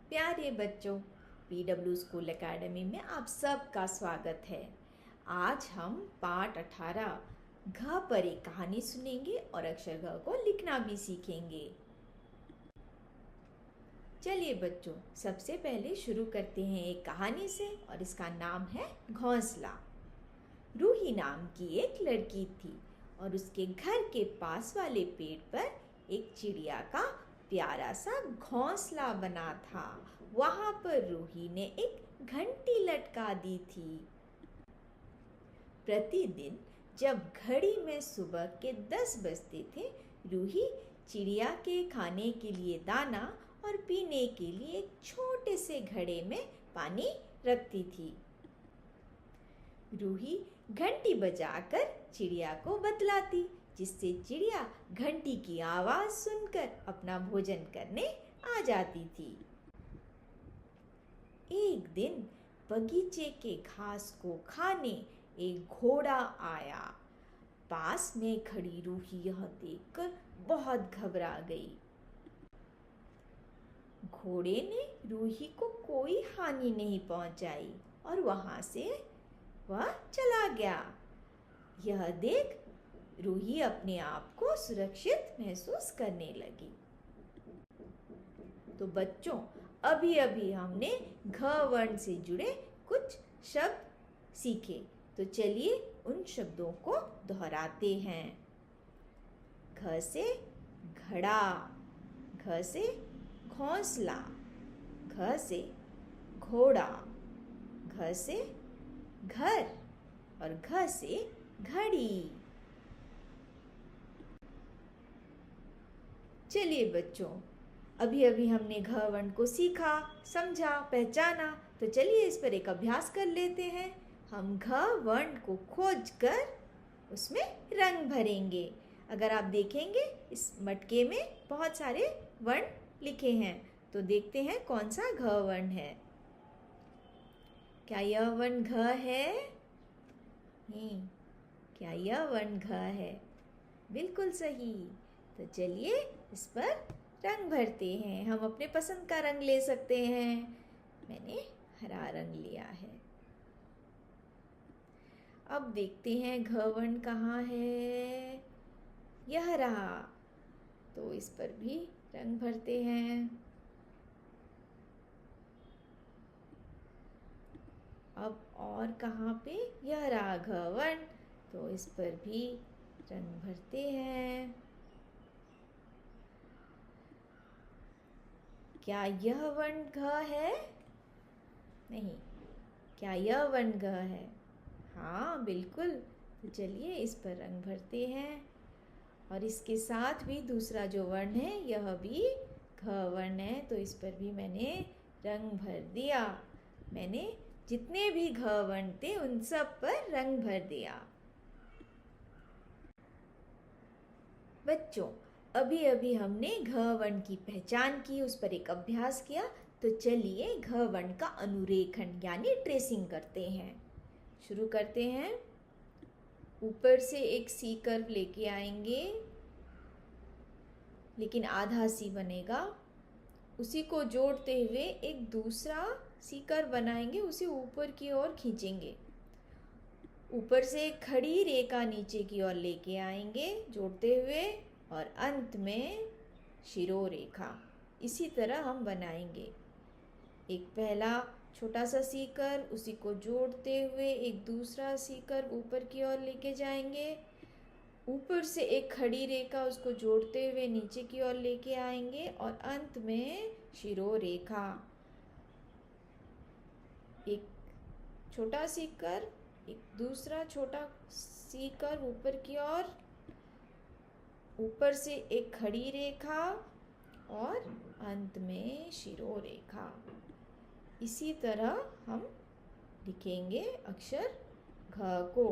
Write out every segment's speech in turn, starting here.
प्यारे बच्चों, PW school academy में आप सबका स्वागत है। आज हम पाठ 18 घ पर एक कहानी सुनेंगे और अक्षर घ को लिखना भी सीखेंगे। चलिए बच्चों, सबसे पहले शुरू करते हैं एक कहानी से और इसका नाम है घोंसला। रूही नाम की एक लड़की थी और उसके घर के पास वाले पेड़ पर एक चिड़िया का प्यारा सा घोंसला बना था। वहां पर रूही ने एक घंटी लटका दी थी। प्रतिदिन जब घड़ी में सुबह के 10 बजते थे, रूही चिड़िया के खाने के लिए दाना और पीने के लिए एक छोटे से घड़े में पानी रखती थी। रूही घंटी बजाकर चिड़िया को बतलाती, जिससे चिड़िया घंटी की आवाज सुनकर अपना भोजन करने आ जाती थी। एक दिन बगीचे के घास को खाने एक घोड़ा आया। पास में खड़ी रूही यह देखकर बहुत घबरा गई। घोड़े ने रूही को कोई हानि नहीं पहुंचाई और वहां से वह चला गया। यह देख रूही अपने आप को सुरक्षित महसूस करने लगी। तो बच्चों, अभी अभी हमने घ वर्ण से जुड़े कुछ शब्द सीखे, तो चलिए उन शब्दों को दोहराते हैं। घ से घड़ा, घ से घोंसला, घ से घोड़ा, घ से घर और घ से घड़ी। चलिए बच्चों, अभी अभी हमने घ वर्ण को सीखा, समझा, पहचाना, तो चलिए इस पर एक अभ्यास कर लेते हैं। हम घ वर्ण को खोज कर उसमें रंग भरेंगे। अगर आप देखेंगे इस मटके में बहुत सारे वर्ण लिखे हैं, तो देखते हैं कौन सा घ वर्ण है। क्या यह वर्ण घ है? नहीं। क्या यह वर्ण घ है? बिल्कुल सही। तो चलिए इस पर रंग भरते हैं। हम अपने पसंद का रंग ले सकते हैं। मैंने हरा रंग लिया है। अब देखते हैं घ वर्ण कहाँ है। यह रहा। तो इस पर भी रंग भरते हैं। अब और कहाँ पे? यह रहा घ वर्ण, तो इस पर भी रंग भरते हैं। क्या यह वर्ण घ है? नहीं। क्या यह वर्ण घ है? हाँ, बिल्कुल। तो चलिए इस पर रंग भरते हैं। और इसके साथ भी दूसरा जो वर्ण है यह भी घ वर्ण है, तो इस पर भी मैंने रंग भर दिया। मैंने जितने भी घ वर्ण थे उन सब पर रंग भर दिया। बच्चों, अभी अभी हमने घ वर्ण की पहचान की, उस पर एक अभ्यास किया, तो चलिए घ वर्ण का अनुरेखण यानी ट्रेसिंग करते हैं। शुरू करते हैं। ऊपर से एक सी कर्व लेके आएंगे, लेकिन आधा सी बनेगा। उसी को जोड़ते हुए एक दूसरा सी कर्व बनाएंगे, उसे ऊपर की ओर खींचेंगे। ऊपर से एक खड़ी रेखा नीचे की ओर लेके आएंगे जोड़ते हुए, और अंत में शिरोरेखा। इसी तरह हम बनाएंगे। एक पहला छोटा सा सी कर्व, उसी को जोड़ते हुए एक दूसरा सी कर्व ऊपर की ओर लेके जाएंगे। ऊपर से एक खड़ी रेखा, उसको जोड़ते हुए नीचे की ओर लेके आएंगे, और अंत में शिरोरेखा। एक छोटा सी कर्व, एक दूसरा छोटा सी कर्व ऊपर की ओर, ऊपर से एक खड़ी रेखा और अंत में शिरोरेखा। इसी तरह हम लिखेंगे अक्षर घ को।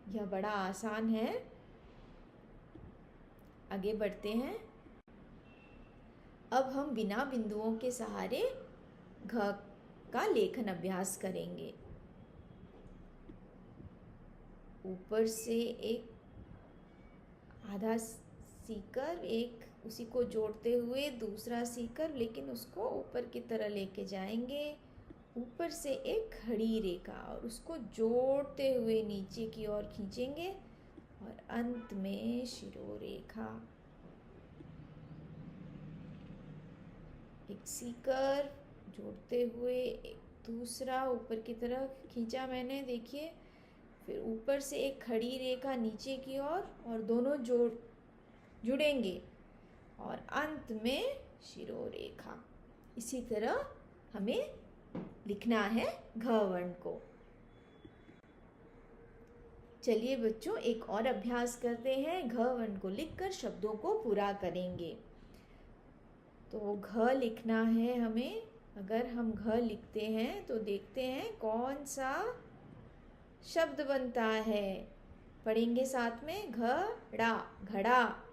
यह बड़ा आसान है। आगे बढ़ते हैं। अब हम बिना बिंदुओं के सहारे घ का लेखन अभ्यास करेंगे। ऊपर से एक आधा सीकर, एक उसी को जोड़ते हुए दूसरा सीकर, लेकिन उसको ऊपर की तरह लेके जाएंगे। ऊपर से एक खड़ी रेखा और उसको जोड़ते हुए नीचे की ओर खींचेंगे और अंत में शिरोरेखा। एक सीकर जोड़ते हुए एक दूसरा ऊपर की तरफ खींचा मैंने, देखिए। फिर ऊपर से एक खड़ी रेखा नीचे की ओर और दोनों जुड़ेंगे और अंत में शिरोरेखा। इसी तरह हमें लिखना है घ वर्ण को। चलिए बच्चों, एक और अभ्यास करते हैं। घ वर्ण को लिखकर शब्दों को पूरा करेंगे। तो घ लिखना है हमें। अगर हम घ लिखते हैं तो देखते हैं कौन सा शब्द बनता है। पढ़ेंगे साथ में। घड़ा, घड़ा।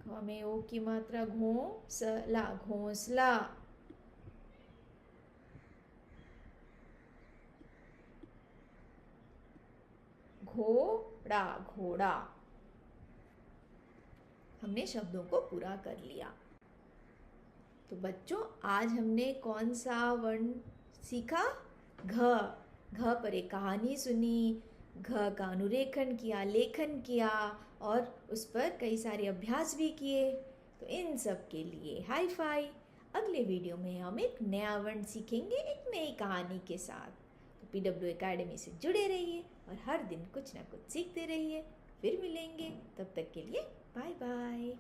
घ में ओ की मात्रा घोंसला, घोंसला। घोड़ा, घोड़ा। हमने शब्दों को पूरा कर लिया। तो बच्चों, आज हमने कौन सा वर्ण सीखा? घ। घ पर एक कहानी सुनी, घ का अनुरेखण किया, लेखन किया और उस पर कई सारे अभ्यास भी किए। तो इन सब के लिए हाई फाई। अगले वीडियो में हम एक नया वर्ण सीखेंगे एक नई कहानी के साथ। तो PW एकेडमी से जुड़े रहिए और हर दिन कुछ ना कुछ सीखते रहिए। फिर मिलेंगे, तब तक के लिए बाय बाय।